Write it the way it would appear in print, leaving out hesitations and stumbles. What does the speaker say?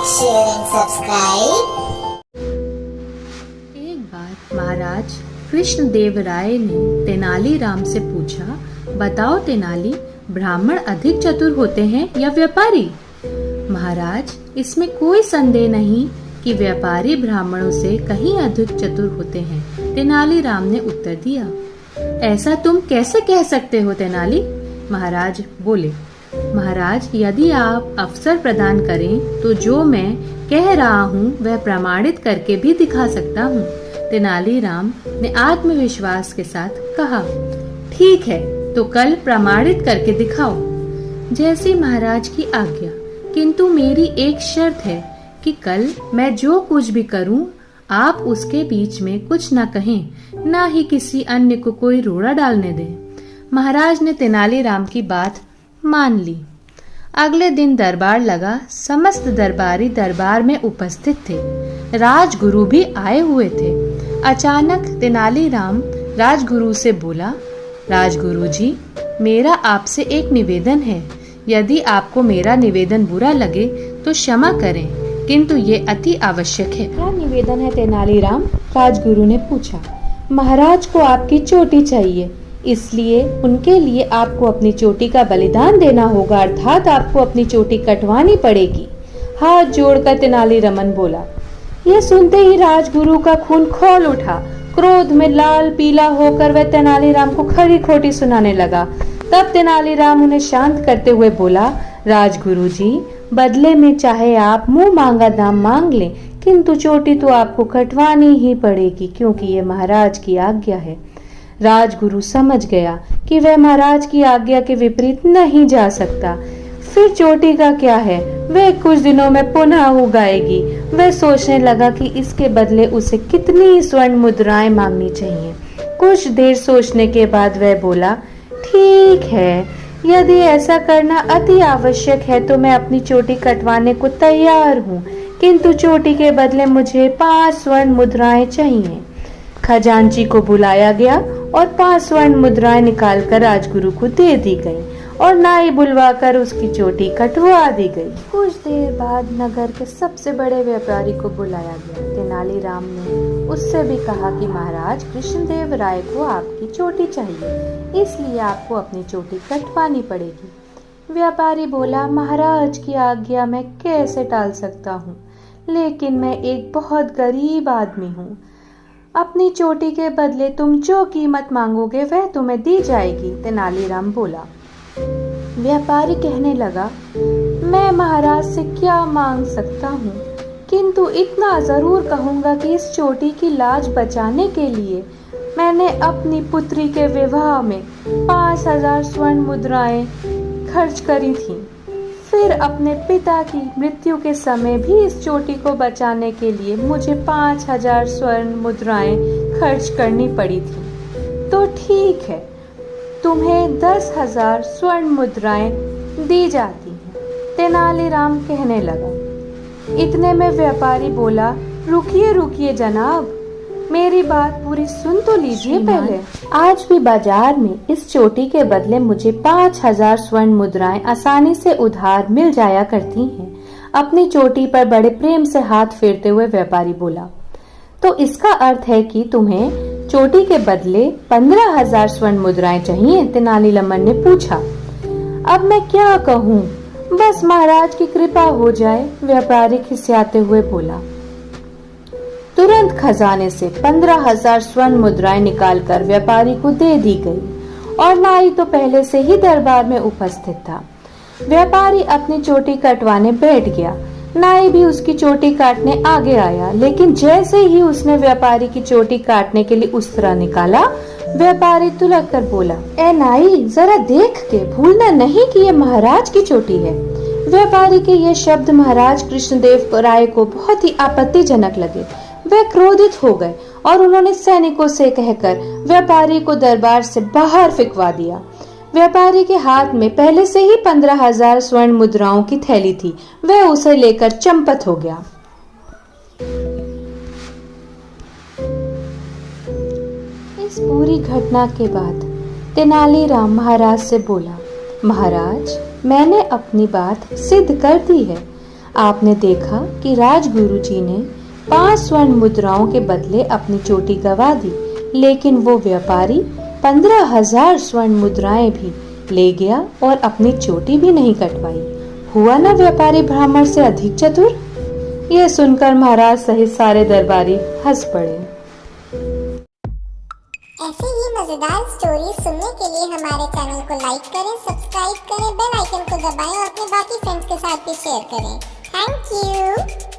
like, share and subscribe. एक बार महाराज कृष्णदेवराय ने तेनालीराम से पूछा, बताओ तेनाली, ब्राह्मण अधिक चतुर होते हैं या व्यापारी? महाराज, इसमें कोई संदेह नहीं कि व्यापारी ब्राह्मणों से कहीं अधिक चतुर होते हैं। तेनालीराम ने उत्तर दिया। ऐसा तुम कैसे कह सकते हो तेनाली? महाराज बोले। महाराज, यदि आप अवसर प्रदान करें तो जो मैं कह रहा हूँ वह प्रमाणित करके भी दिखा सकता हूँ। तेनालीराम ने आत्मविश्वास के साथ कहा, ठीक है, तो कल प्रमाणित करके दिखाओ। जैसी महाराज की आज्ञा, किंतु मेरी एक शर्त है कि कल मैं जो कुछ भी करूं, आप उसके बीच में कुछ न कहें, न ही किसी अन्य को कोई रोड़ा डालने दें। महाराज ने तेनालीराम की बात मान ली। अगले दिन दरबार लगा। समस्त दरबारी दरबार में उपस्थित थे। राजगुरु भी आए हुए थे। अचानक तेनालीराम राजगुरु से बोला, राजगुरु जी, मेरा आपसे एक निवेदन है। यदि आपको मेरा निवेदन बुरा लगे तो क्षमा करें, किंतु ये अति आवश्यक है। क्या निवेदन है तेनालीराम? राजगुरु ने पूछा। महाराज को आपकी चोटी चाहिए, इसलिए उनके लिए आपको अपनी चोटी का बलिदान देना होगा, अर्थात आपको अपनी चोटी कटवानी पड़ेगी। हाथ जोड़कर तेनालीरामन बोला। यह सुनते ही राजगुरु का खून खौल उठा। क्रोध में लाल पीला होकर वह तेनालीराम को खरी खोटी सुनाने लगा। तब तेनालीराम उन्हें शांत करते हुए बोला, राजगुरु जी, बदले में चाहे आप मुंह मांगा दाम मांग लें, किंतु चोटी तो आपको कटवानी ही पड़ेगी, क्योंकि ये महाराज की आज्ञा है। राजगुरु समझ गया कि वह महाराज की आज्ञा के विपरीत नहीं जा सकता। फिर चोटी का क्या है, वह कुछ दिनों में पुनः उगाएगी। वह सोचने लगा कि इसके बदले उसे कितनी स्वर्ण मुद्राएं मांगनी चाहिए। कुछ देर सोचने के बाद वह बोला, ठीक है, यदि ऐसा करना अति आवश्यक है तो मैं अपनी चोटी कटवाने को तैयार हूँ, किंतु चोटी के बदले मुझे 5 स्वर्ण मुद्राएं चाहिए। खजांची को बुलाया गया और 5 स्वर्ण मुद्राएं निकालकर राजगुरु को दे दी गई और नाई बुलवाकर उसकी चोटी कटवा दी गई। कुछ देर बाद नगर के सबसे बड़े व्यापारी को बुलाया गया। तेनालीराम ने उससे भी कहा कि महाराज कृष्णदेवराय को आपकी चोटी चाहिए, इसलिए आपको अपनी चोटी कटवानी पड़ेगी। व्यापारी बोला, महाराज की आज्ञा मैं कैसे टाल सकता हूँ, लेकिन मैं एक बहुत गरीब आदमी हूँ। अपनी चोटी के बदले तुम जो कीमत मांगोगे वह तुम्हें दी जाएगी। तेनालीराम बोला। व्यापारी कहने लगा, मैं महाराज से क्या मांग सकता हूँ, किंतु इतना जरूर कहूँगा कि इस चोटी की लाज बचाने के लिए मैंने अपनी पुत्री के विवाह में 5000 स्वर्ण मुद्राएं खर्च करी थी। फिर अपने पिता की मृत्यु के समय भी इस चोटी को बचाने के लिए मुझे 5000 स्वर्ण मुद्राएं खर्च करनी पड़ी थी। तो ठीक है, तुम्हें 10,000 स्वर्ण मुद्राएं दी जाती हैं। तेनालीराम कहने लगा। इतने में व्यापारी बोला, रुकिए रुकिए जनाब, मेरी बात पूरी सुन तो लीजिए पहले। आज भी बाजार में इस चोटी के बदले मुझे 5000 स्वर्ण मुद्राएं आसानी से उधार मिल जाया करती हैं। अपनी चोटी पर बड़े प्रेम से हाथ फेरते हुए व्यापारी बोला, तो इसका अर्थ है कि तुम्हें चोटी के बदले 15,000 स्वर्ण मुद्राएं चाहिए? तेनालीरामन ने पूछा। अब मैं क्या कहूँ, बस महाराज की कृपा हो जाए, व्यापारी खिसियाते हुए बोला। तुरंत खजाने से 15,000 स्वर्ण मुद्राएं निकालकर व्यापारी को दे दी गई और नाई तो पहले से ही दरबार में उपस्थित था। व्यापारी अपनी चोटी कटवाने बैठ गया। नाई भी उसकी चोटी काटने आगे आया, लेकिन जैसे ही उसने व्यापारी की चोटी काटने के लिए उस्तरा निकाला, व्यापारी तुलक कर बोला, ए नाई, जरा देख के भूलना नहीं कि ये महाराज की चोटी है। व्यापारी के ये शब्द महाराज कृष्णदेव राय को बहुत ही आपत्तिजनक लगे। वे क्रोधित हो गए और उन्होंने सैनिकों से कहकर व्यापारी को दरबार से बाहर फिकवा दिया। व्यापारी के हाथ में पहले से ही 15,000 स्वर्ण मुद्राओं की थैली थी। वह उसे लेकर चंपत हो गया। इस पूरी घटना के बाद तेनालीराम महाराज से बोला, महाराज, मैंने अपनी बात सिद्ध कर दी है। आपने देखा कि राजगुरु जी ने 5 स्वर्ण मुद्राओं के बदले अपनी चोटी गवा दी, लेकिन वो व्यापारी 15,000 स्वर्ण मुद्राएं भी ले गया और अपनी चोटी भी नहीं कटवाई। हुआ ना व्यापारी ब्राह्मण से अधिक चतुर? यह सुनकर महाराज सहित सारे दरबारी हंस पड़े। ऐसे ही मजेदार स्टोरी सुनने के लिए हमारे चैनल को लाइक करें, सब्सक्राइब करें, बेल आइकन को दबाएं और अपने बाकी फ्रेंड्स के साथ भी शेयर करें। Thank you.